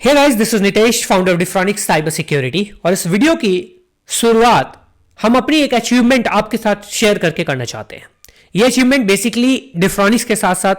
Hey guys, this is Nitesh, founder of Defronix cyber security. और इस video की शुरुआत हम अपनी एक अचीवमेंट आपके साथ शेयर करके करना चाहते हैं। यह अचीवमेंट बेसिकली डिफ्रॉनिक्स के साथ साथ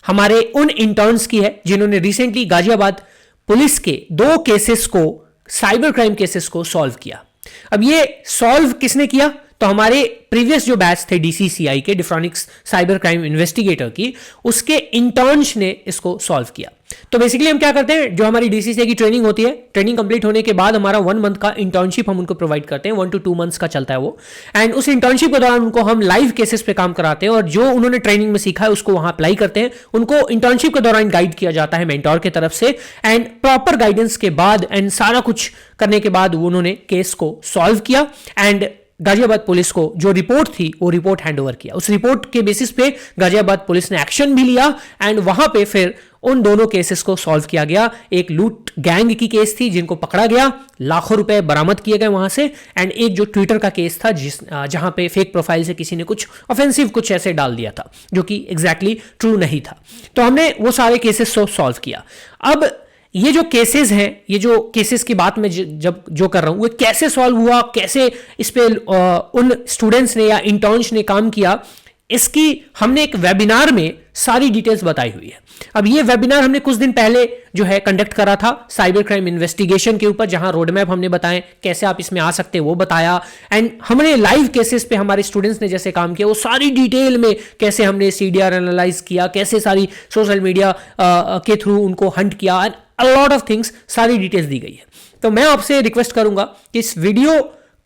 हमारे उन इंटर्न्स की है जिन्होंने रिसेंटली गाजियाबाद पुलिस के 2 केसेस को, साइबर क्राइम केसेस को सॉल्व किया। अब ये सॉल्व किसने किया? तो हमारे प्रीवियस जो बैच थे डीसीसीआई के, डिफ्रॉनिक्स साइबर क्राइम इन्वेस्टिगेटर की, उसके इंटर्न्स ने इसको सॉल्व किया। तो बेसिकली हम क्या करते हैं, जो हमारी डीसीसीआई की ट्रेनिंग होती है, ट्रेनिंग कंप्लीट होने के बाद हमारा 1 मंथ का इंटर्नशिप हम उनको प्रोवाइड करते हैं। 1 to 2 मंथ्स का चलता है वो। एंड उस इंटर्नशिप के दौरान उनको हम लाइव केसेस पे काम कराते हैं और जो उन्होंने ट्रेनिंग में सीखा है उसको वहां अप्लाई करते हैं। उनको इंटर्नशिप के दौरान गाइड किया जाता है मेंटोर की तरफ से। एंड प्रॉपर गाइडेंस के बाद एंड सारा कुछ करने के बाद उन्होंने केस को सॉल्व किया एंड गाजियाबाद पुलिस को जो रिपोर्ट थी वो रिपोर्ट हैंडओवर किया। उस रिपोर्ट के बेसिस पे गाजियाबाद पुलिस ने एक्शन भी लिया एंड वहां पे फिर उन दोनों केसेस को सॉल्व किया गया। एक लूट गैंग की केस थी जिनको पकड़ा गया, लाखों रुपए बरामद किए गए वहां से। एंड एक जो ट्विटर का केस था जहां पे फेक प्रोफाइल से किसी ने कुछ ऑफेंसिव कुछ ऐसे डाल दिया था जो कि एग्जैक्टली ट्रू नहीं था। तो हमने वो सारे केसेस सॉल्व किया। अब ये जो केसेस हैं, ये जो केसेस की बात मैं जब जो कर रहा हूं, वो कैसे सॉल्व हुआ, कैसे इस पे उन स्टूडेंट्स ने या इंटर्न्स ने काम किया, इसकी हमने एक वेबिनार में सारी डिटेल्स बताई हुई है। अब ये वेबिनार हमने कुछ दिन पहले जो है कंडक्ट करा था साइबर क्राइम इन्वेस्टिगेशन के ऊपर, जहां रोड मैप हमने बताए कैसे आप इसमें आ सकते हैं वो बताया। एंड हमने लाइव केसेस पे हमारे स्टूडेंट्स ने जैसे काम किया वो सारी डिटेल में, कैसे हमने सीडीआर एनालाइज किया, कैसे सारी सोशल मीडिया के थ्रू उनको हंट किया, and a lot of things, सारी डिटेल्स दी गई है। तो मैं आपसे रिक्वेस्ट करूंगा कि इस वीडियो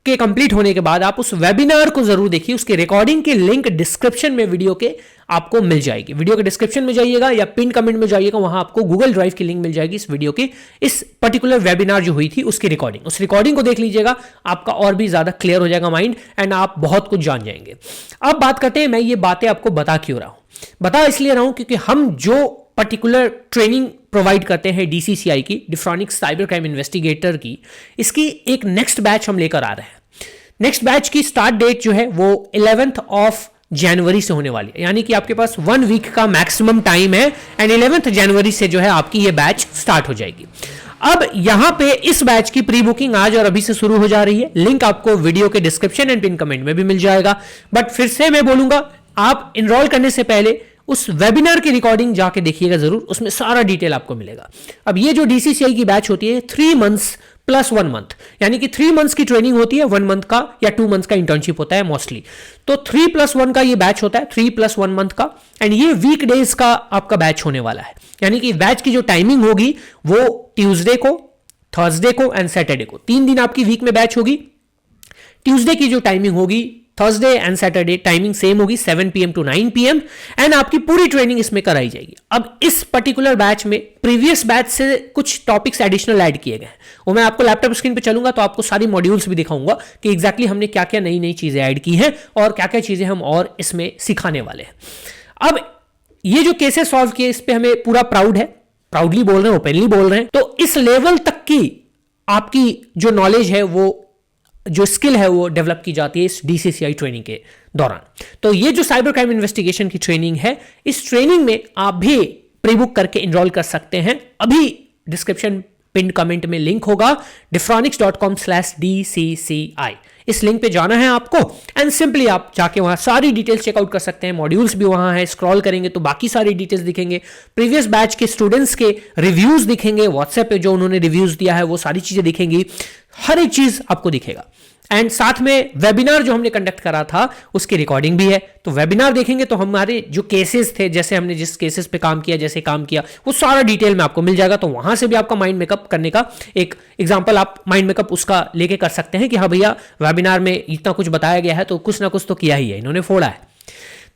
के कंप्लीट होने के बाद आप उस वेबिनार को जरूर देखिए। उसके रिकॉर्डिंग की लिंक डिस्क्रिप्शन में वीडियो के आपको मिल जाएगी। वीडियो के डिस्क्रिप्शन में जाइएगा या पिन कमेंट में जाइएगा, वहां आपको गूगल ड्राइव की लिंक मिल जाएगी इस वीडियो की, इस पर्टिकुलर वेबिनार जो हुई थी उसकी रिकॉर्डिंग। उस रिकॉर्डिंग को देख लीजिएगा, आपका और भी ज्यादा क्लियर हो जाएगा माइंड एंड आप बहुत कुछ जान जाएंगे। अब बात करते हैं, मैं ये बातें आपको बता क्यों रहा हूं। बता इसलिए रहा हूं क्योंकि हम जो पर्टिकुलर ट्रेनिंग प्रोवाइड करते हैं डीसीसीआई की, डिफ्रॉनिक्स साइबर क्राइम इन्वेस्टिगेटर की, इसकी एक नेक्स्ट बैच हम लेकर आ रहे हैं। नेक्स्ट बैच की स्टार्ट डेट जो है वो 11th ऑफ जनवरी से होने वाली है, यानी कि आपके पास 1 वीक का मैक्सिमम टाइम है एंड 11th जनवरी से जो है आपकी ये बैच स्टार्ट हो जाएगी। अब यहां पे इस बैच की प्री बुकिंग आज और अभी से शुरू हो जा रही है। लिंक आपको वीडियो के डिस्क्रिप्शन एंड पिन कमेंट में भी मिल जाएगा। बट फिर से मैं बोलूंगा, आप इनरोल करने से पहले उस वेबिनार की रिकॉर्डिंग जाके देखिएगा जरूर, उसमें सारा डिटेल आपको मिलेगा। अब ये जो डीसीसीआई की बैच होती है 3 मंथ्स प्लस 1 मंथ, यानी कि 3 मंथ्स की ट्रेनिंग होती है, 1 मंथ का या 2 मंथ्स का इंटर्नशिप होता है मोस्टली। तो 3+1 का ये बैच होता है, 3+1 मंथ का। एंड ये वीक डेज का आपका बैच होने वाला है, यानी कि बैच की जो टाइमिंग होगी वो ट्यूसडे को, थर्सडे को एंड सैटरडे को, 3 दिन आपकी वीक में बैच होगी। ट्यूसडे की जो टाइमिंग होगी, Thursday and Saturday timing same होगी, 7 PM to 9 PM, एंड आपकी पूरी ट्रेनिंग इसमें कराई जाएगी। अब इस पर्टिकुलर बैच में प्रीवियस बैच से कुछ टॉपिक्स एडिशनल ऐड किए गए हैं, वो मैं आपको लैपटॉप स्क्रीन पे चलूंगा तो आपको सारी मॉड्यूल्स भी दिखाऊंगा कि एग्जैक्टली हमने क्या क्या नई नई चीजें ऐड की हैं और क्या क्या चीजें हम और इसमें सिखाने वाले हैं। अब ये जो केसेस सॉल्व किए, इस पर हमें पूरा प्राउड है, प्राउडली बोल रहे हैं, ओपनली बोल रहे हैं। तो इस लेवल तक की आपकी जो नॉलेज है, वो जो स्किल है, वो डेवलप की जाती है इस डीसीसीआई ट्रेनिंग के दौरान। तो ये जो साइबर क्राइम इन्वेस्टिगेशन की ट्रेनिंग है, इस ट्रेनिंग में आप भी प्री बुक करके एनरोल कर सकते हैं। अभी डिस्क्रिप्शन पिन कमेंट में लिंक होगा diffronics.com/DCCI। इस लिंक पे जाना है आपको एंड सिंपली आप जाके वहां सारी डिटेल्स चेकआउट कर सकते हैं। मॉड्यूल्स भी वहां है, स्क्रॉल करेंगे तो बाकी सारी डिटेल्स दिखेंगे, प्रीवियस बैच के स्टूडेंट्स के रिव्यूज दिखेंगे, व्हाट्सएप पे जो उन्होंने रिव्यूज दिया है वो सारी चीजें दिखेंगी, हर एक चीज आपको दिखेगा। एंड साथ में वेबिनार जो हमने कंडक्ट करा था उसकी रिकॉर्डिंग भी है। तो वेबिनार देखेंगे तो हमारे जो केसेस थे, जैसे हमने जिस केसेस पे काम किया, जैसे काम किया, वो सारा डिटेल में आपको मिल जाएगा। तो वहां से भी आपका माइंड मेकअप करने का एक एग्जांपल, आप माइंड मेकअप उसका लेके कर सकते हैं कि हाँ भैया, वेबिनार में इतना कुछ बताया गया है तो कुछ ना कुछ तो किया ही है, इन्होंने फोड़ा है।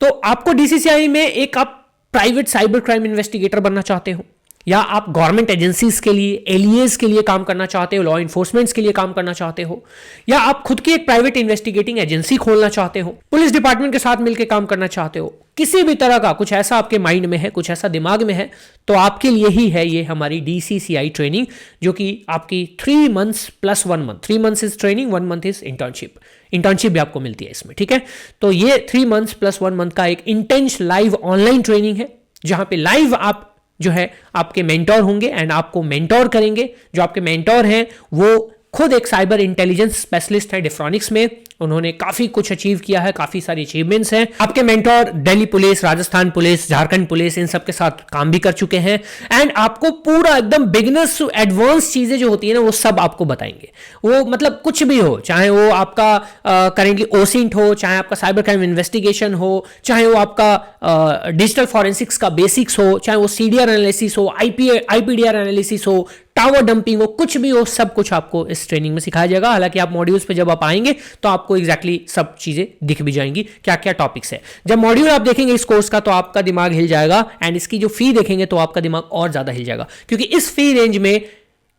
तो आपको डीसीसीआई में एक आप प्राइवेट साइबर क्राइम इन्वेस्टिगेटर बनना चाहते हो, या आप गवर्नमेंट एजेंसीज के लिए, एलिएस के लिए काम करना चाहते हो, लॉ इन्फोर्समेंट के लिए काम करना चाहते हो, या आप खुद की एक प्राइवेट इन्वेस्टिगेटिंग एजेंसी खोलना चाहते हो, पुलिस डिपार्टमेंट के साथ मिलकर काम करना चाहते हो, किसी भी तरह का कुछ ऐसा आपके माइंड में है, कुछ ऐसा दिमाग में है, तो आपके लिए ही है ये हमारी डीसीसीआई ट्रेनिंग, जो कि आपकी 3 months plus 1 month, 3 months is training, 1 month is internship. Internship भी आपको मिलती है इसमें, ठीक है। तो ये 3 मंथ्स प्लस 1 मंथ का एक इंटेंस लाइव ऑनलाइन ट्रेनिंग है, जहां पे लाइव आप जो है आपके मेंटोर होंगे एंड आपको मेंटोर करेंगे। जो आपके मेंटोर हैं वो खुद एक साइबर इंटेलिजेंस स्पेशलिस्ट है डिफ्रॉनिक्स में, उन्होंने काफी कुछ अचीव किया है, काफी सारी अचीवमेंट्स हैं। आपके mentor Delhi police, Rajasthan police, Jharkhand police, इन सब के साथ काम भी कर चुके हैं एंड आपको पूरा एकदम बिगिनर्स टू एडवांस चीजें जो होती है ना वो सब आपको बताएंगे। वो मतलब कुछ भी हो, चाहे वो आपका करेंटली ओसिंट हो, चाहे आपका साइबर क्राइम इन्वेस्टिगेशन हो, चाहे वो आपका डिजिटल फॉरेंसिक्स का बेसिक्स हो, चाहे वो सीडीआर एनालिसिस हो, आईपीडीआर एनालिसिस हो, टावर डंपिंग हो, कुछ भी हो, सब कुछ आपको इस ट्रेनिंग में सिखाया जाएगा। हालांकि आप मॉड्यूल्स पे जब आप आएंगे तो आपको एग्जैक्टली सब चीजें दिख भी जाएंगी, क्या क्या टॉपिक्स है। जब मॉड्यूल आप देखेंगे इस कोर्स का तो आपका दिमाग हिल जाएगा एंड इसकी जो फी देखेंगे तो आपका दिमाग और ज्यादा हिल जाएगा, क्योंकि इस फी रेंज में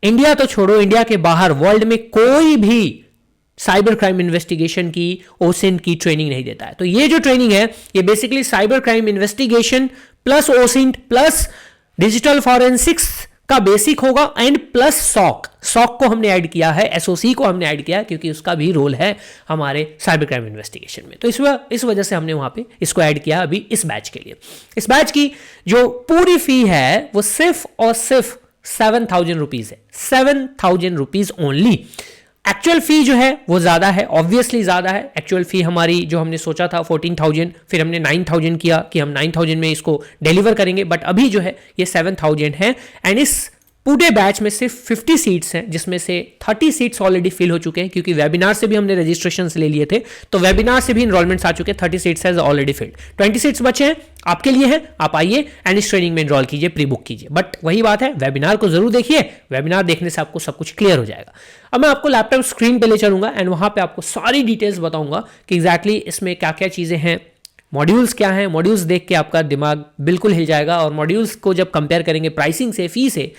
इंडिया तो छोड़ो, इंडिया के बाहर वर्ल्ड में कोई भी साइबर क्राइम इन्वेस्टिगेशन की, ओसिंट की ट्रेनिंग नहीं देता है। तो ये जो ट्रेनिंग है ये basically cyber crime investigation plus OSINT plus digital forensics का बेसिक होगा एंड प्लस सॉक को हमने ऐड किया है, एसओसी को हमने ऐड किया है, क्योंकि उसका भी रोल है हमारे साइबर क्राइम इन्वेस्टिगेशन में। तो इस वजह से हमने वहां पे इसको ऐड किया अभी इस बैच के लिए। इस बैच की जो पूरी फी है वो सिर्फ और सिर्फ 7,000 रुपीज है, 7,000 रुपीज ओनली। एक्चुअल फी जो है वो ज्यादा है, ऑब्वियसली ज्यादा है। एक्चुअल फी हमारी जो हमने सोचा था 14,000, फिर हमने 9,000 किया कि हम 9,000 में इसको डिलीवर करेंगे, बट अभी जो है ये 7,000 है एंड इस पूरे बैच में सिर्फ 50 सीट्स हैं, जिसमें से 30 सीट्स ऑलरेडी फिल हो चुके हैं, क्योंकि वेबिनार से भी हमने रजिस्ट्रेशन ले लिए थे, तो वेबिनार से भी इनरोलमेंट्स आ चुके हैं। 30 सीट्स है ऑलरेडी फिल्ड, 20 सीट्स बचे हैं आपके लिए हैं। आप आइए एंड इस ट्रेनिंग में इनरोल कीजिए, प्री बुक कीजिए। बट वही बात है, वेबिनार को जरूर देखिए, वेबिनार देखने से आपको सब कुछ क्लियर हो जाएगा। अब मैं आपको लैपटॉप स्क्रीन पे ले चलूंगा एंड वहां पे आपको सारी डिटेल्स बताऊंगा कि एग्जैक्टली इसमें क्या क्या चीजें हैं, मॉड्यूल्स क्या हैं। मॉड्यूल्स देख के आपका दिमाग बिल्कुल हिल जाएगा और मॉड्यूल्स को जब कंपेयर करेंगे प्राइसिंग से, फी से,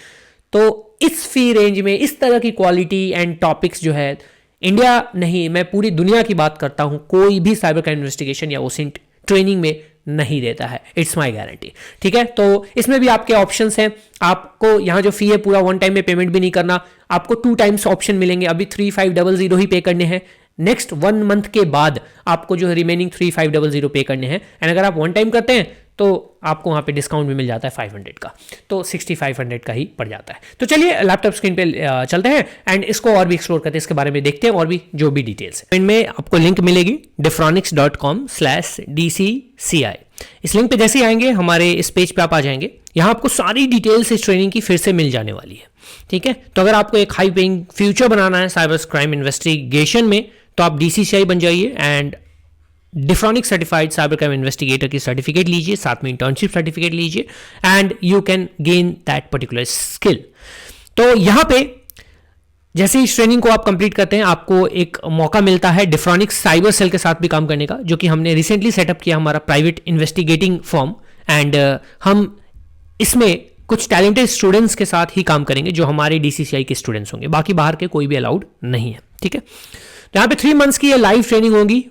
तो इस फी रेंज में इस तरह की क्वालिटी एंड टॉपिक्स जो है इंडिया नहीं, मैं पूरी दुनिया की बात करता हूं, कोई भी साइबर क्राइम इन्वेस्टिगेशन या ओसिंट ट्रेनिंग में नहीं देता है। It's my guarantee. ठीक है, तो इसमें भी आपके ऑप्शंस हैं। आपको यहां जो फी है पूरा वन टाइम में पेमेंट भी नहीं करना, आपको 2 टाइम्स ऑप्शन मिलेंगे। अभी 3,500 ही पे करने हैं, नेक्स्ट 1 मंथ के बाद आपको जो रिमेनिंग 3,500 पे करने हैं एंड अगर आप वन टाइम करते हैं तो आपको वहां पे डिस्काउंट भी मिल जाता है 500 का, तो 6,500 का ही पड़ जाता है। तो चलिए लैपटॉप स्क्रीन पे चलते हैं एंड इसको और भी एक्सप्लोर करते हैं, इसके बारे में देखते हैं और भी जो भी डिटेल्स है। इनमें आपको लिंक मिलेगी diffronics.com/DCCI। इस लिंक पे जैसे ही आएंगे हमारे इस पेज पे आप आ जाएंगे, यहाँ आपको सारी डिटेल्स इस ट्रेनिंग की फिर से मिल जाने वाली है। ठीक है, तो अगर आपको एक हाई पेइंग फ्यूचर बनाना है साइबर क्राइम इन्वेस्टिगेशन में तो आप DCCI बन जाइए and Defronix certified cyber crime investigator की सर्टिफिकेट लीजिए, साथ में इंटर्नशिप सर्टिफिकेट लीजिए and you can gain that particular skill. तो यहां पे जैसे इस ट्रेनिंग को आप कंप्लीट करते हैं आपको एक मौका मिलता है डिफ्रॉनिक्स साइबर सेल के साथ भी काम करने का, जो कि हमने रिसेंटली सेटअप किया, हमारा प्राइवेट इन्वेस्टिगेटिंग फर्म। एंड हम इसमें कुछ टैलेंटेड स्टूडेंट्स के साथ ही काम करेंगे जो हमारे DCCI के स्टूडेंट्स होंगे, बाकी बाहर के कोई भी अलाउड नहीं है। ठीक है, तो यहाँ पे 3 मंथ्स की ये लाइव ट्रेनिंग होगी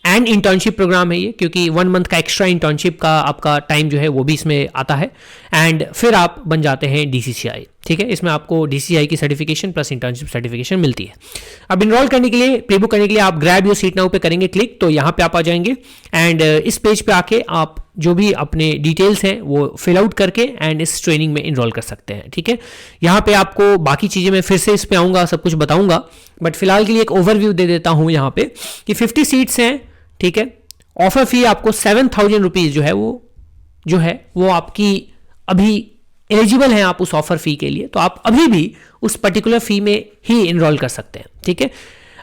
एंड इंटर्नशिप प्रोग्राम है ये, क्योंकि 1 मंथ का एक्स्ट्रा इंटर्नशिप का आपका टाइम जो है वो भी इसमें आता है एंड फिर आप बन जाते हैं DCCI। ठीक है, इसमें आपको DCCI की सर्टिफिकेशन प्लस इंटर्नशिप सर्टिफिकेशन मिलती है। अब इनरोल करने के लिए, प्री बुक करने के लिए आप ग्रैब योर सीट नाउ पे करेंगे क्लिक, तो यहाँ पे आप आ जाएंगे एंड इस पेज पे आके आप जो भी अपने डिटेल्स हैं वो फिल आउट करके एंड इस ट्रेनिंग में इनरोल कर सकते हैं। ठीक है, यहाँ पे आपको बाकी चीज़ें मैं फिर से इस पे आऊँगा, सब कुछ बताऊँगा, बट फिलहाल के लिए एक ओवरव्यू दे देता हूँ यहाँ पे कि 50 सीट्स हैं। ठीक है, ऑफर फी आपको 7,000 रुपीज जो है वो आपकी अभी एलिजिबल है आप उस ऑफर फी के लिए, तो आप अभी भी उस पर्टिकुलर फी में ही इनरोल कर सकते हैं। ठीक है,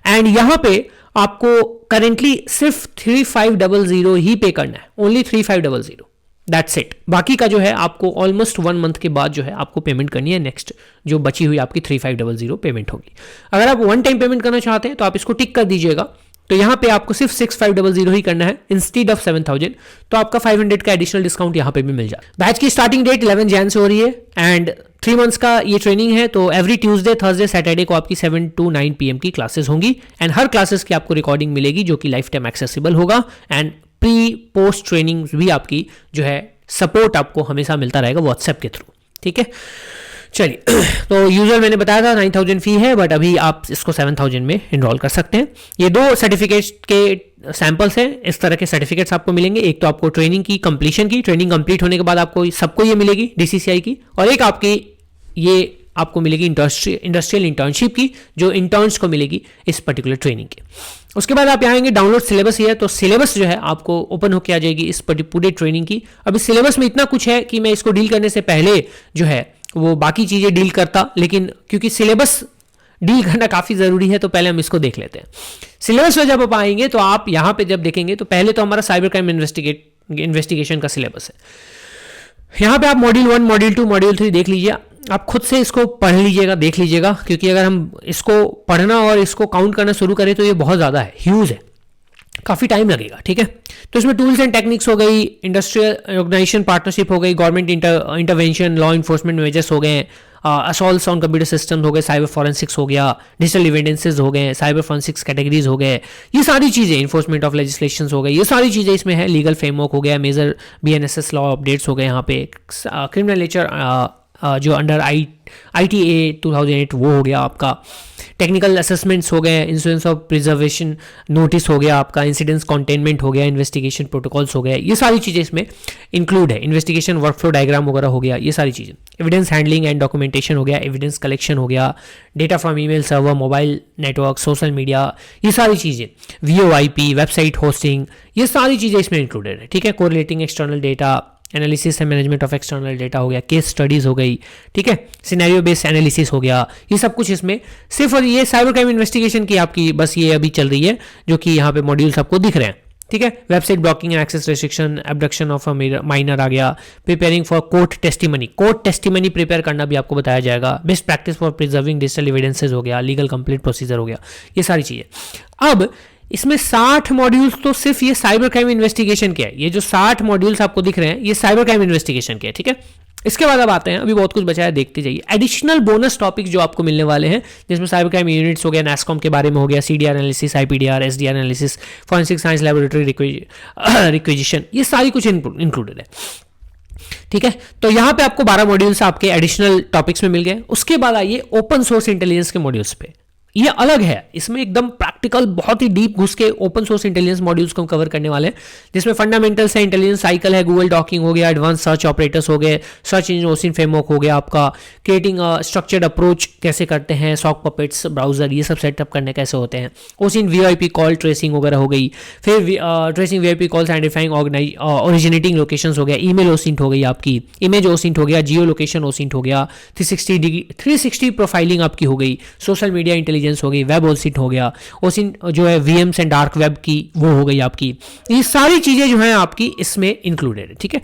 एंड यहां पे आपको करेंटली सिर्फ 3,500 ही पे करना है, ओनली 3,500, दैट्स इट। बाकी का जो है आपको ऑलमोस्ट 1 मंथ के बाद जो है आपको पेमेंट करनी है, नेक्स्ट जो बची हुई आपकी 3,500 पेमेंट होगी। अगर आप 1 टाइम पेमेंट करना चाहते हैं तो आप इसको टिक कर दीजिएगा, तो यहां पे आपको सिर्फ 6,500 ही करना है इंस्टेड ऑफ 7,000, तो आपका 500 का एडिशनल डिस्काउंट यहां पे भी मिल जाए। बैच की स्टार्टिंग डेट 11 जैन से हो रही है एंड 3 मंथ्स का ये ट्रेनिंग है, तो एवरी ट्यूसडे, थर्सडे, सैटरडे को आपकी 7 to 9 PM की क्लासेस होंगी एंड हर क्लासेस की आपको रिकॉर्डिंग मिलेगी जो कि लाइफ टाइम एक्सेसिबल होगा एंड प्री पोस्ट ट्रेनिंग भी आपकी जो है सपोर्ट आपको हमेशा मिलता रहेगा व्हाट्सएप के थ्रू। ठीक है, चलिए तो यूजर मैंने बताया था 9,000 फी है, बट अभी आप इसको 7,000 में इनरोल कर सकते हैं। ये 2 सर्टिफिकेट के सैंपल्स हैं, इस तरह के सर्टिफिकेट्स आपको मिलेंगे। एक तो आपको ट्रेनिंग की कंप्लीशन की, ट्रेनिंग कंप्लीट होने के बाद आपको सबको ये मिलेगी DCCI की, और एक आपकी ये आपको मिलेगी इंडस्ट्रियल इंटर्नशिप की, जो इंटर्न्स को मिलेगी इस पर्टिकुलर ट्रेनिंग की। उसके बाद आप यहाँ आएंगे डाउनलोड सिलेबस है, तो सिलेबस जो है आपको ओपन होकर आ जाएगी इस पूरे ट्रेनिंग की। अब इस सिलेबस में इतना कुछ है कि मैं इसको डील करने से पहले जो है वो बाकी चीज़ें डील करता, लेकिन क्योंकि सिलेबस डील करना काफ़ी ज़रूरी है तो पहले हम इसको देख लेते हैं। सिलेबस में जब आप आएंगे तो आप यहाँ पे जब देखेंगे तो पहले तो हमारा साइबर क्राइम इन्वेस्टिगेशन का सिलेबस है। यहाँ पे आप मॉड्यूल 1, मॉड्यूल 2, मॉड्यूल 3 देख लीजिए। आप खुद से इसको पढ़ लीजिएगा, देख लीजिएगा, क्योंकि अगर हम इसको पढ़ना और इसको काउंट करना शुरू करें तो ये बहुत ज़्यादा है, ह्यूज है, काफ़ी टाइम लगेगा। ठीक है, तो इसमें टूल्स एंड टेक्निक्स हो गई, इंडस्ट्रियल ऑर्गेनाइजेशन पार्टनरशिप हो गई, government intervention, law enforcement measures हो गए, असॉल्ट्स ऑन कंप्यूटर सिस्टम हो गए, साइबर फॉरेंसिक्स हो गया, डिजिटल एविडेंसेस हो गए, साइबर फॉरेंसिक्स कैटेगरीज हो गए, ये सारी चीज़ें, इन्फोर्समेंट ऑफ लेजिस्लेशन हो गए, ये सारी चीज़ें इसमें है। लीगल फ्रेमवर्क हो गया, मेजर BNSS लॉ अपडेट्स हो गए, यहाँ पे क्रिमिनल नेचर जो अंडर ITA 2008 वो हो गया आपका, टेक्निकल असेसमेंट्स हो गए, इंश्योरेंस ऑफ प्रिजर्वेशन नोटिस हो गया आपका, इंसिडेंट्स कंटेनमेंट हो गया, इन्वेस्टिगेशन प्रोटोकॉल्स हो गए, ये सारी चीज़ें इसमें इंक्लूड है। इन्वेस्टिगेशन वर्कफ्लो डायग्राम वगैरह हो गया, ये सारी चीज़ें। एविडेंस हैंडलिंग एंड डॉक्यूमेंटेशन हो गया, एविडेंस कलेक्शन हो गया, data from email server, mobile network, social media, ये सारी चीज़ें, VoIP, वेबसाइट होस्टिंग, ये सारी चीज़ें इसमें इंक्लूडेड है। ठीक है, correlating external data, analysis and management of external data हो गया, केस स्टडीज हो गई, ठीक है, सिनेरियो बेस्ड एनालिसिस हो गया, ये सब कुछ इसमें सिर्फ, और ये साइबर क्राइम इन्वेस्टिगेशन की आपकी बस ये अभी चल रही है, जो कि यहाँ पे मॉड्यूल्स आपको दिख रहे हैं। ठीक है, website blocking and access restriction, abduction of a minor आ गया, preparing for court testimony prepare करना भी आपको बताया जाएगा, best practice for preserving digital evidences हो गया, लीगल कंप्लीट प्रोसीजर हो गया, ये सारी चीज़ें। अब इसमें 60 मॉड्यूल्स तो सिर्फ ये साइबर क्राइम इन्वेस्टिगेशन के है, ये जो 60 मॉड्यूल्स आपको दिख रहे हैं ये साइबर क्राइम इन्वेस्टिगेशन के है। ठीक है, इसके बाद अब आते हैं, अभी बहुत कुछ बचा है, देखते जाइए एडिशनल बोनस टॉपिक्स जो आपको मिलने वाले हैं, जिसमें साइबर क्राइम यूनिट्स हो गया, NASSCOM के बारे में हो गया, CDR analysis, IPDR, SDR analysis, forensic science laboratory requisition, ये सारी कुछ इंक्लूडेड है। ठीक है, तो यहाँ पे आपको 12 मॉड्यूल्स आपके एडिशनल टॉपिक्स में मिल गए। उसके बाद आइए ओपन सोर्स इंटेलिजेंस के मॉड्यूल्स पे, ये अलग है, इसमें एकदम प्रैक्टिकल बहुत ही डीप घुस के ओपन सोर्स इंटेलिजेंस मॉड्यूल्स को कवर करने वाले हैं, जिसमें फंडामेंटल्स है, इंटेलिजेंस साइकिल है, गूगल डॉकिंग हो गया, एडवांस सर्च ऑपरेटर्स हो गए, सर्च इंजन ओसिन फ्रेमवर्क हो गया आपका, क्रिएटिंग स्ट्रक्चर्ड अप्रोच कैसे करते हैं, सॉक पपेट्स ब्राउजर, ये सब सेटअप करने कैसे होते हैं, ओसिन VoIP कॉल ट्रेसिंग वगैरह हो गई, फिर tracing VoIP calls identifying originating locations हो गया, ईमेल ओसिंट हो गई आपकी, इमेज ओसिंट हो गया, जियो लोकेशन ओसिंट हो गया, 360 प्रोफाइलिंग आपकी हो गई, सोशल मीडिया इंटेलिजेंस हो गई, वेब ओसिंट हो गया, ओसिंट जो है VMs एंड डार्क वेब की वो हो गई आपकी, ये सारी चीजें जो हैं आपकी इसमें इंक्लूडेड है। ठीक है,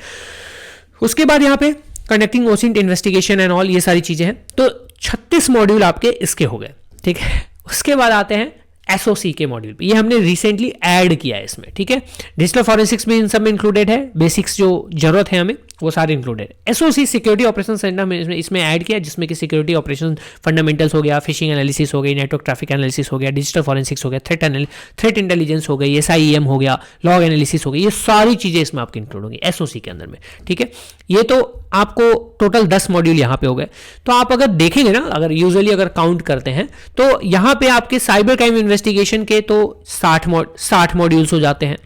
उसके बाद यहाँ पे connecting OSINT investigation and all, ये सारी चीजें हैं, तो 36 मॉड्यूल आपके इसके हो गए। ठीक है, उसके बाद आते हैं SOC के मॉड्यूल पे, ये हमने रिसेंटली ऐड किया है इसमें। ठीक है, डिजिटल फॉरेंसिक्स भी इन सब में इंक्लूडेड है, बेसिक्स जो जरूरत है हमें वो सारे इंक्लूडेड है। SOC सिक्योरिटी ऑपरेशन सेंटर में इसमें ऐड किया, जिसमें कि सिक्योरिटी ऑपरेशन फंडामेंटल्स हो गया, फिशिंग एनालिसिस हो गई, नेटवर्क ट्रैफिक एनालिसिस हो गया, डिजिटल फॉरेंसिक्स हो गया, थ्रेट इंटेलिजेंस हो गई, SIEM हो गया, लॉग एनालिसिस हो गई, ये सारी चीजें इसमें आपकी इंक्लूड होंगी SOC के अंदर में। ठीक है, ये तो आपको टोटल 10 मॉड्यूल यहाँ पे हो गए। तो आप अगर देखेंगे ना, अगर यूजुअली अगर काउंट करते हैं तो यहाँ पे आपके साइबर क्राइम इन्वेस्टिगेशन के तो 60 मॉड्यूल्स हो जाते हैं,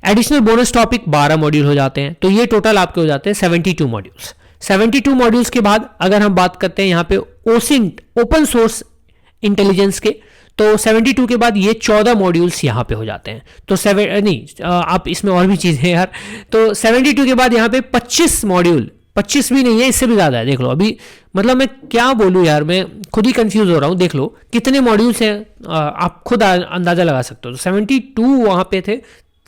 एडिशनल बोनस टॉपिक 12 मॉड्यूल हो जाते हैं, तो ये टोटल आपके हो जाते हैं 72 मॉड्यूल्स। 72 मॉड्यूल्स के बाद अगर हम बात करते हैं यहाँ पे ओसिंट ओपन सोर्स इंटेलिजेंस के, तो 72 के बाद ये 14 मॉड्यूल्स यहाँ पे हो जाते हैं। तो आप इसमें और भी चीज़ें यार, तो 72 के बाद यहाँ पे 25 मॉड्यूल, 25 भी नहीं है, इससे भी ज़्यादा है। देख लो अभी, मतलब मैं क्या बोलूँ यार, मैं खुद ही कंफ्यूज हो रहा हूँ। देख लो कितने मॉड्यूल्स हैं, आप खुद अंदाज़ा लगा सकते हो। तो 72 वहाँ पे थे,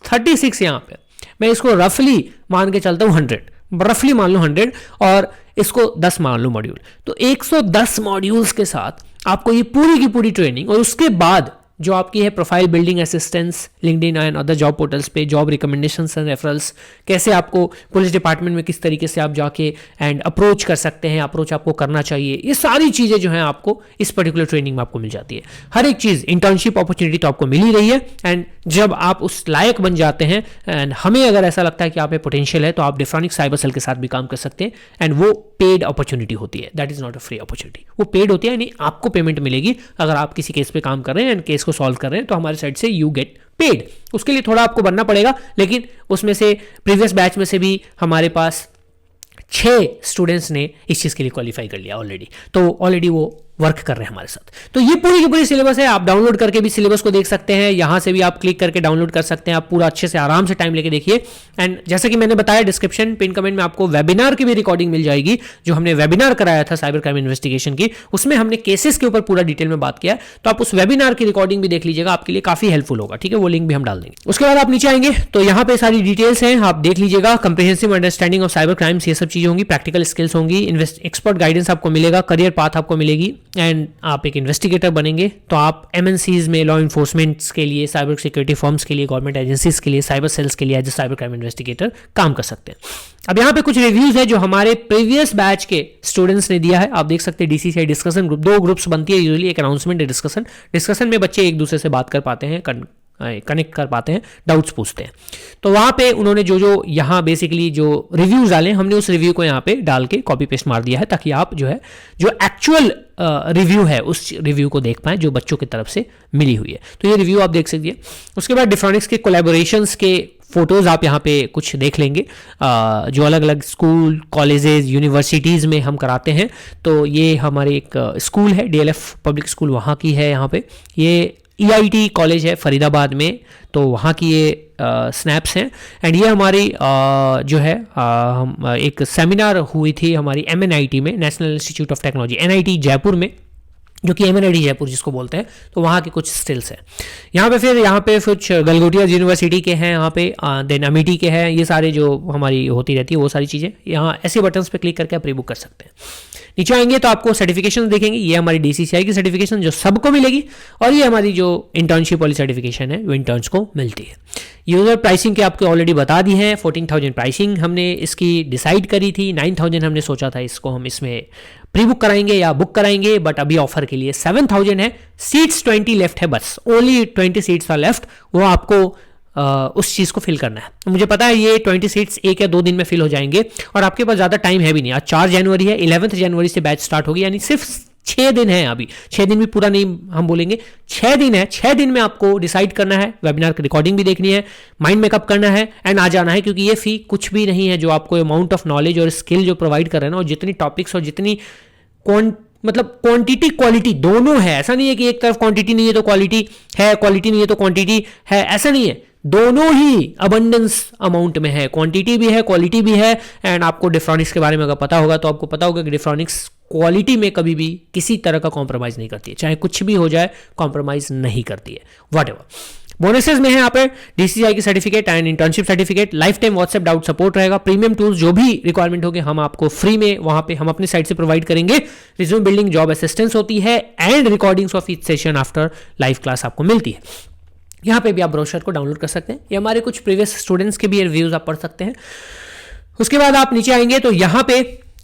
36 यहाँ पे, मैं इसको रफली मान के चलता हूँ 100, रफली मान लो 100 और इसको 10 मान लो मॉड्यूल, तो 110 मॉड्यूल्स के साथ आपको ये पूरी की पूरी ट्रेनिंग, और उसके बाद जो आपकी है profile building assistance, LinkedIn and other job portals पे जॉब रिकमेंडेशंस एंड रेफरल्स, कैसे आपको पुलिस डिपार्टमेंट में किस तरीके से आप जाके एंड अप्रोच कर सकते हैं, अप्रोच आपको करना चाहिए, ये सारी चीज़ें जो हैं आपको इस पर्टिकुलर ट्रेनिंग में आपको मिल जाती है। हर एक चीज़, इंटर्नशिप अपॉर्चुनिटी तो आपको मिल ही रही है, एंड जब आप उस लायक बन जाते हैं एंड हमें अगर ऐसा लगता है कि आप में पोटेंशियल है तो आप डिफ्रॉनिक्स साइबर सेल के साथ भी काम कर सकते हैं, एंड वो पेड अपॉर्चुनिटी होती है, that is not a free opportunity. वो पेड होती है, यानी आपको पेमेंट मिलेगी अगर आप किसी केस पे काम कर रहे हैं एंड केस को सॉल्व कर रहे हैं तो हमारे साइड से यू गेट पेड। उसके लिए थोड़ा आपको बनना पड़ेगा, लेकिन उसमें से प्रीवियस बैच में से भी हमारे पास 6 स्टूडेंट्स ने इस चीज़ के लिए क्वालिफाई कर लिया ऑलरेडी, तो ऑलरेडी वो वर्क कर रहे हैं हमारे साथ। तो ये पूरी की पूरी सिलेबस है, आप डाउनलोड करके भी सिलेबस को देख सकते हैं, यहां से भी आप क्लिक करके डाउनलोड कर सकते हैं, आप पूरा अच्छे से आराम से टाइम लेके देखिए। एंड जैसा कि मैंने बताया, डिस्क्रिप्शन पिन कमेंट में आपको वेबिनार की भी रिकॉर्डिंग मिल जाएगी, जो हमने वेबिनार कराया था साइबर क्राइम इन्वेस्टिगेशन की, उसमें हमने केसेस के ऊपर पूरा डिटेल में बात किया है, तो आप उस वेबिनार की रिकॉर्डिंग भी देख लीजिएगा, आपके लिए काफी हेल्पफुल होगा, ठीक है। वो लिंक भी हम डाल देंगे। उसके बाद आप नीचे आएंगे तो यहाँ पे सारी डिटेल्स हैं, आप देख लीजिएगा। Comprehensive understanding of cyber crimes, ये सब चीजें होंगी, प्रैक्टिकल स्किल्स होंगी, एक्सपर्ट गाइडेंस आपको मिलेगा, करियर पाथ आपको मिलेगी, एंड आप एक इन्वेस्टिगेटर बनेंगे तो आप एमएनसीज में लॉ इन्फोर्समेंट्स के लिए, साइबर सिक्योरिटी फर्म्स के लिए, गवर्नमेंट एजेंसीज के लिए, साइबर सेल्स के लिए as a cyber crime investigator काम कर सकते हैं। अब यहाँ पे कुछ रिव्यूज है जो हमारे प्रीवियस बैच के स्टूडेंट्स ने दिया है, आप देख सकते हैं। डीसीसीआई डिस्कशन ग्रुप, 2 ग्रुप्स बनती है यूजुअली, एक अनाउंसमेंट, डिस्कशन में बच्चे एक दूसरे से बात कर पाते हैं, कनेक्ट कर पाते हैं, डाउट्स पूछते हैं। तो वहाँ पे उन्होंने जो यहाँ बेसिकली जो रिव्यूज डाले, हमने उस रिव्यू को यहाँ पे डाल के कॉपी पेस्ट मार दिया है, ताकि आप जो है जो एक्चुअल रिव्यू है उस रिव्यू को देख पाएं जो बच्चों की तरफ से मिली हुई है। तो ये रिव्यू आप देख सकते हैं। उसके बाद डिफ्रॉनिक्स के कोलैबोरेशंस के फोटोज आप यहाँ पे कुछ देख लेंगे, जो अलग अलग स्कूल, कॉलेजेस, यूनिवर्सिटीज़ में हम कराते हैं। तो ये हमारे एक स्कूल है, डीएलएफ पब्लिक स्कूल, वहाँ की है। यहाँ पे ये EIT कॉलेज है फरीदाबाद में, तो वहाँ की ये स्नैप्स हैं। एंड ये हमारी जो है हम एक सेमिनार हुई थी हमारी MNIT में, national institute of technology, NIT Jaipur में, जो कि MNIT जयपुर जिसको बोलते हैं, तो वहाँ के कुछ स्टिल्स हैं। यहाँ पे कुछ गलगोटिया यूनिवर्सिटी के हैं, यहाँ पे देन अमेठी के हैं, ये सारे जो हमारी होती रहती है वो सारी चीज़ें यहाँ ऐसे बटन्स पे क्लिक करके आप प्री बुक कर सकते हैं। नीचे आएंगे तो आपको सर्टिफिकेशन देखेंगे, ये हमारी DCCI की सर्टिफिकेशन जो सबको मिलेगी, और ये हमारी जो इंटर्नशिप वाली सर्टिफिकेशन है वो इंटर्न्स को मिलती है। यूजर प्राइसिंग के आपको ऑलरेडी बता दी है, 14,000 प्राइसिंग हमने इसकी डिसाइड करी थी, 9,000 हमने सोचा था इसको हम इसमें प्री बुक कराएंगे या बुक कराएंगे, बट अभी ऑफर के लिए 7,000 है। सीट्स 20 लेफ्ट है, बस ओनली 20 सीट्स आर लेफ्ट, वो आपको उस चीज़ को फिल करना है। मुझे पता है ये 20 सीट्स 1 या 2 दिन में फिल हो जाएंगे, और आपके पास ज़्यादा टाइम है भी नहीं। आज 4 जनवरी है, 11 जनवरी से बैच स्टार्ट होगी, यानी सिर्फ 6 दिन है। अभी 6 दिन भी पूरा नहीं हम बोलेंगे, 6 दिन है। 6 दिन में आपको डिसाइड करना है, वेबिनार की रिकॉर्डिंग भी देखनी है, माइंड मेकअप करना है एंड आ जाना है, क्योंकि ये फी कुछ भी नहीं है। जो आपको अमाउंट ऑफ नॉलेज और स्किल जो प्रोवाइड कर रहे हैं ना, और जितनी टॉपिक्स और जितनी मतलब क्वांटिटी क्वालिटी दोनों है। ऐसा नहीं है कि एक तरफ क्वांटिटी नहीं है तो क्वालिटी है, क्वालिटी नहीं है तो क्वांटिटी है, ऐसा नहीं है। दोनों ही अबंडेंस अमाउंट में है, क्वांटिटी भी है, क्वालिटी भी है। एंड आपको डिफ्रॉनिक्स के बारे में अगर पता होगा तो आपको पता होगा कि डिफ्रॉनिक्स क्वालिटी में कभी भी किसी तरह का कॉम्प्रोमाइज़ नहीं करती है, चाहे कुछ भी हो जाए कॉम्प्रोमाइज़ नहीं करती है, व्हाटएवर। बोनसेस में है यहाँ पे DCCI की certificate and internship certificate, life time WhatsApp doubt support रहेगा, प्रीमियम टूल्स जो भी रिक्वायरमेंट होगी हम आपको फ्री में वहाँ पे हम अपनी साइट से प्रोवाइड करेंगे। रिज्यूम बिल्डिंग, जॉब असिस्टेंस होती है, and recordings of each session after live class आपको मिलती है। यहाँ पे भी आप ब्रोशर को डाउनलोड कर सकते हैं, ये हमारे कुछ प्रीवियस स्टूडेंट्स के भी रिव्यूज आप पढ़ सकते हैं। उसके बाद आप नीचे आएंगे तो यहाँ पे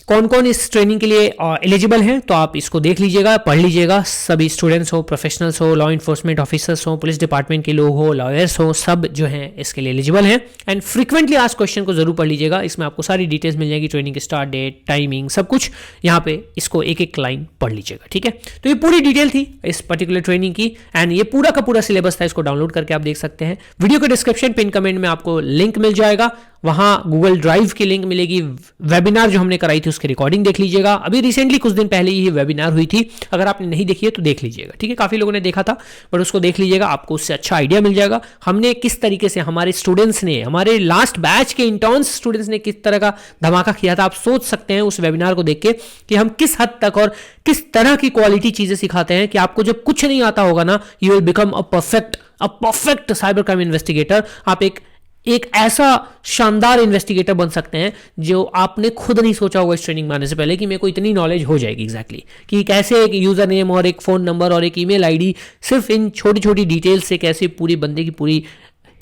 कौन कौन इस ट्रेनिंग के लिए एलिजिबल हैं, तो आप इसको देख लीजिएगा, पढ़ लीजिएगा। सभी स्टूडेंट्स हो, प्रोफेशनल्स हो, लॉ इन्फोर्समेंट ऑफिसर्स हो, पुलिस डिपार्टमेंट के लोग हो, लॉयर्स हो, सब जो हैं इसके लिए एलिजिबल हैं। एंड फ्रीक्वेंटली आस्क्ड क्वेश्चन को जरूर पढ़ लीजिएगा, इसमें आपको सारी डिटेल्स मिल जाएगी, ट्रेनिंग के स्टार्ट डेट, टाइमिंग, सब कुछ यहाँ पे। इसको एक एक लाइन पढ़ लीजिएगा, ठीक है। तो ये पूरी डिटेल थी इस पर्टिकुलर ट्रेनिंग की, एंड ये पूरा का पूरा सिलेबस था, इसको डाउनलोड करके आप देख सकते हैं। वीडियो के डिस्क्रिप्शन पिन कमेंट में आपको लिंक मिल जाएगा, वहाँ गूगल ड्राइव की लिंक मिलेगी, वेबिनार जो हमने कराई थी उसकी रिकॉर्डिंग देख लीजिएगा। अभी रिसेंटली कुछ दिन पहले ही वेबिनार हुई थी, अगर आपने नहीं देखी है तो देख लीजिएगा, ठीक है। काफ़ी लोगों ने देखा था, बट उसको देख लीजिएगा, आपको उससे अच्छा आइडिया मिल जाएगा हमने किस तरीके से, हमारे स्टूडेंट्स ने, हमारे लास्ट बैच के इंटर्न्स स्टूडेंट्स ने किस तरह का धमाका किया था। आप सोच सकते हैं उस वेबिनार को देख के कि हम किस हद तक और किस तरह की क्वालिटी चीज़ें सिखाते हैं कि आपको जब कुछ नहीं आता होगा ना, you will become a perfect cyber crime investigator. आप एक एक ऐसा शानदार इन्वेस्टिगेटर बन सकते हैं जो आपने खुद नहीं सोचा होगा इस ट्रेनिंग में आने से पहले कि मेरे को इतनी नॉलेज हो जाएगी एग्जैक्टली कि कैसे एक यूजर नेम और एक फोन नंबर और एक ईमेल आईडी सिर्फ इन छोटी छोटी डिटेल्स से कैसे पूरी बंदे की पूरी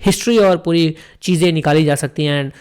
हिस्ट्री और पूरी चीज़ें निकाली जा सकती हैं एंड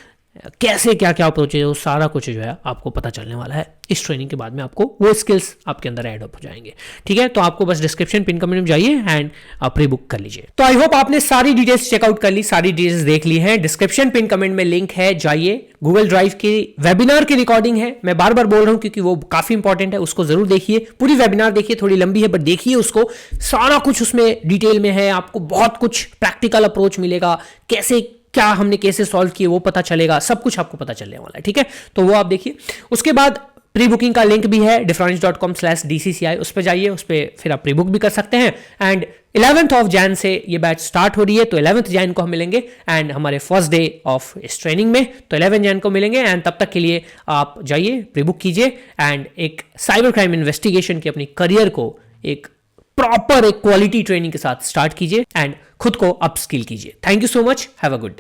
कैसे क्या क्या अप्रोच है वो सारा कुछ जो है आपको पता चलने वाला है इस ट्रेनिंग के बाद में। आपको वो स्किल्स आपके अंदर ऐड अप हो जाएंगे। ठीक है, तो आपको बस डिस्क्रिप्शन पिन कमेंट में जाइए एंड प्री बुक कर लीजिए। तो आई होप आपने सारी डिटेल्स चेकआउट कर ली, सारी डिटेल्स देख ली हैं। डिस्क्रिप्शन पिन कमेंट में लिंक है, जाइए। गूगल ड्राइव की वेबिनार की रिकॉर्डिंग है, मैं बार बार बोल रहा हूं क्योंकि वो काफी इंपॉर्टेंट है, उसको जरूर देखिए। पूरी वेबिनार देखिए, थोड़ी लंबी है बट देखिए उसको, सारा कुछ उसमें डिटेल में है। आपको बहुत कुछ प्रैक्टिकल अप्रोच मिलेगा, कैसे क्या हमने केसेस सॉल्व किए वो पता चलेगा, सब कुछ आपको पता चलने वाला है। ठीक है, तो वो आप देखिए। उसके बाद प्री बुकिंग का लिंक भी है diffronics.com/dcci, उस पर जाइए, उस पर फिर आप प्री बुक भी कर सकते हैं। एंड 11th ऑफ जैन से ये बैच स्टार्ट हो रही है, तो 11th जैन को हम मिलेंगे एंड हमारे फर्स्ट डे ऑफ इस ट्रेनिंग में, तो 11 जैन को मिलेंगे। एंड तब तक के लिए आप जाइए, प्री बुक कीजिए एंड एक साइबर क्राइम इन्वेस्टिगेशन की अपनी करियर को एक प्रॉपर एक क्वालिटी ट्रेनिंग के साथ स्टार्ट कीजिए एंड खुद को अपस्किल कीजिए। Thank you so much, have a good day.